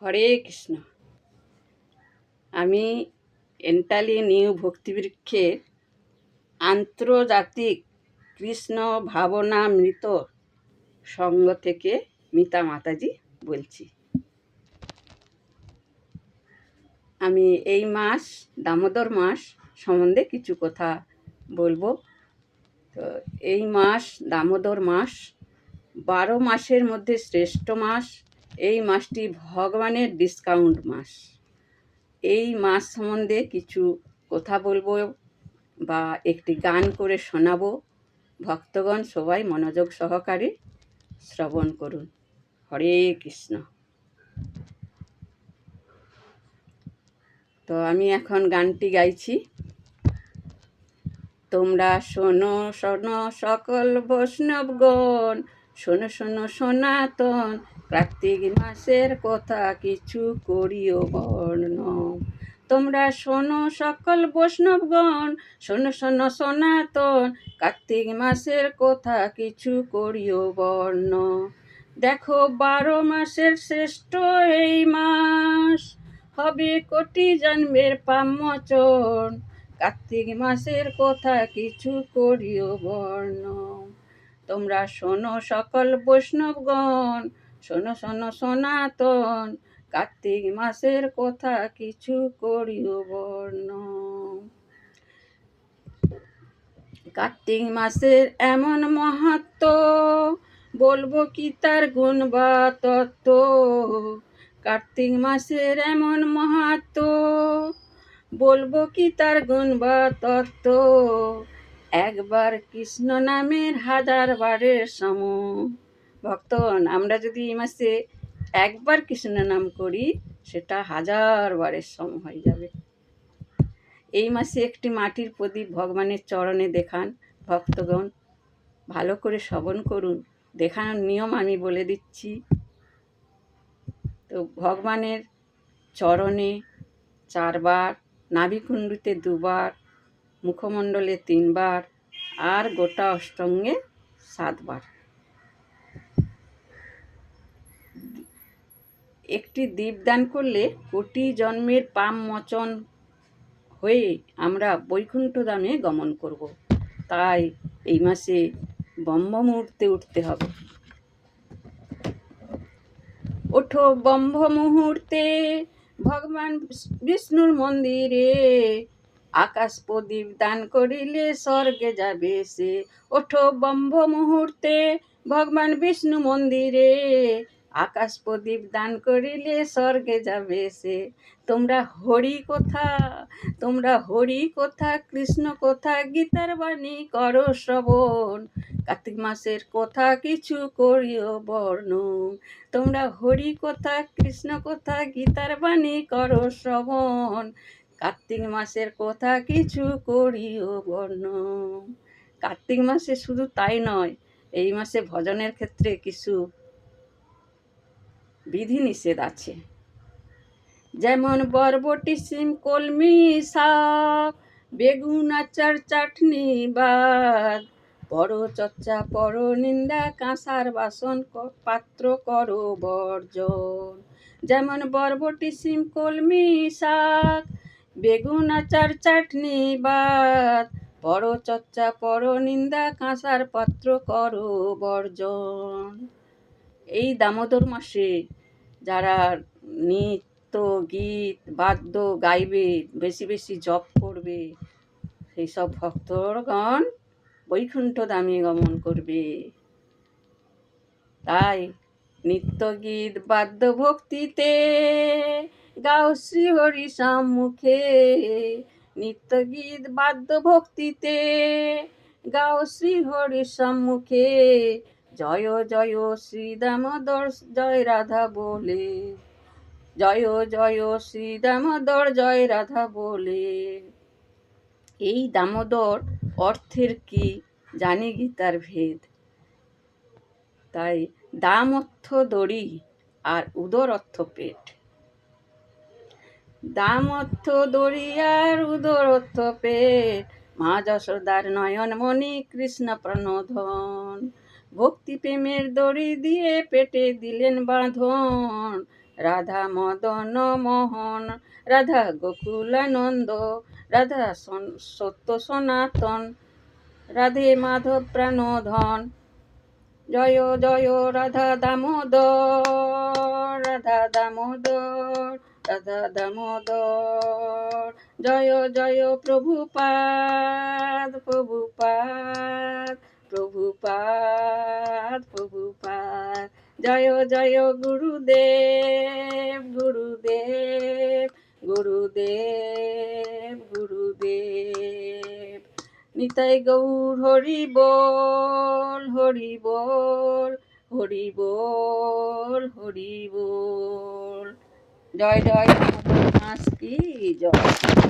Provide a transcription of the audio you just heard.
হরে কৃষ্ণ। আমি এন্টালি নিউ ভক্তিবৃক্ষের আন্তর্জাতিক কৃষ্ণ ভাবনামৃত সংঘ থেকে মিতা মাতাজি বলছি। আমি এই মাস দামোদর মাস সম্বন্ধে কিছু কথা বলবো। তো এই মাস দামোদর মাস 12 মাসের মধ্যে শ্রেষ্ঠ মাস। এই মাসটি ভগবানের ডিসকাউন্ট মাস। এই মাস সম্বন্ধে কিছু কথা বলবো বা একটি গান করে শোনাবো। ভক্তগণ সবাই মনোযোগ সহকারে শ্রবণ করুন। হরে কৃষ্ণ। তো আমি এখন গানটি গাইছি। তোমরা শোনো শোনো সকল বৈষ্ণবগণ, শোনো শোনো সনাতন কার্তিক মাসের কথা কিছু করিও বর্ণন। তোমরা শোনো সকল বৈষ্ণবগণ, শোনো শোনো সনাতন কার্তিক মাসের কথা কিছু করিও বর্ণন। দেখো 12 মাসের শ্রেষ্ঠ এই মাস, হবে কোটি জন্মের পাপমোচন। কার্তিক মাসের কথা কিছু করিও বর্ণন। তোমরা শোনো সকল বৈষ্ণবগণ, শোনো শোনো সনাতন কার্তিক মাসের কথা কিছু করিও বর্ণন। কার্তিক মাসের এমন মাহাত্ম্য, বলবো কি তার গুণ বা তত্ত্ব। কার্তিক মাসের এমন মাহাত্ম্য, বলবো কি তার গুণ বা তত্ত্ব। একবার কৃষ্ণ নামের 1000 বারের সম। ভক্তগণ, আমরা যদি এই মাসে একবার কৃষ্ণ নাম করি সেটা 1000 বারের সম হয়ে যাবে। এই মাসে একটি মাটির প্রদীপ ভগবানের চরণে দেখান। ভক্তগণ ভালো করে শ্রবণ করুন। দেখানোর নিয়ম আমি বলে দিচ্ছি। তো ভগবানের চরণে 4 বার, নাভিকুণ্ডুতে 2 বার, মুখমণ্ডলে 3 বার আর গোটা অষ্টঙ্গে 7 বার। একটি দীপদান করলে কোটি জন্মের পাপ মোচন হয়ে আমরা বৈকুণ্ঠ ধামে গমন করব। তাই এই মাসে ব্রহ্ম মুহূর্তে উঠতে হবে। ওঠো ব্রহ্ম মুহূর্তে ভগবান বিষ্ণুর মন্দিরে, আকাশ প্রদীপ দান করিলে স্বর্গে যাবে সে। ওঠো ব্রহ্ম মুহূর্তে ভগবান বিষ্ণু মন্দিরে, আকাশ প্রদীপ দান করিলে স্বর্গে যাবে সে। তোমরা হরি কথা, তোমরা হরি কথা কৃষ্ণ কথা গীতার বাণী করো শ্রবণ। কার্তিক মাসের কথা কিছু করিও বর্ণন। তোমরা হরি কথা কৃষ্ণ কথা গীতার বাণী করো শ্রবণ। কার্তিক মাসের কথা কিছু করিও বর্ণন। কার্তিক মাসে শুধু তাই নয়, এই মাসে ভজনের ক্ষেত্রে কিছু বিধিনিষেধ আছে। যেমন বরবটি সিম কলমি শাক, বেগুন আচার চাটনি বাদ, পর চর্চা পর নিন্দা কাঁসার বাসন পাত্র করো বর্জন। যেমন বরবটি সিম কলমি শাক, বেগুন আচার চাটনি বাদ, পর চর্চা পর নিন্দা কাঁসার পাত্র করো বর্জন। এই দামোদর মাসে যারা নৃত্য গীত বাদ্য গাইবে, বেশি বেশি জপ করবে, সেই সব ভক্তগণ বৈকুণ্ঠ ধামে গমন করবে। তাই নিত্য গীত বাদ্য ভক্তিতে গাও শ্রী হরি সম্মুখে। নিত্য গীত বাদ্য ভক্তিতে গাও শ্রী হরি সম্মুখে। জয় জয় শ্রী দামোদর জয় রাধা বলে, জয় জয় শ্রী দামোদর জয় রাধা বলে। এই দামোদর অর্থের কি জানি গীতার ভেদ। তাই দাম অর্থ দড়ি আর উদর অর্থ পেট। দাম অর্থ দড়ি আর উদর অর্থ পেট, মা যশোদার নয়ন মণি কৃষ্ণ প্রণোধন। ভক্তি প্রেমের দড়ি দিয়ে পেটে দিলেন বাঁধন, রাধা মদন মোহন, রাধা গোকুলানন্দ, রাধা সত্য সনাতন, রাধে মাধব প্রাণধন। জয় জয় রাধা দামোদর, রাধা দামোদর, রাধা দামোদর। জয় জয় প্রভুপাদ, প্রভুপাদ, প্রভুপাদ, প্রভুপাদ। জয় জয় গুরুদেব, গুরুদেব, গুরুদেব, গুরুদেব। নিতাই গৌর হরি বল, হরি বল, হরি বল, হরি বল। জয় জয় দামোদর দাস কি জয়।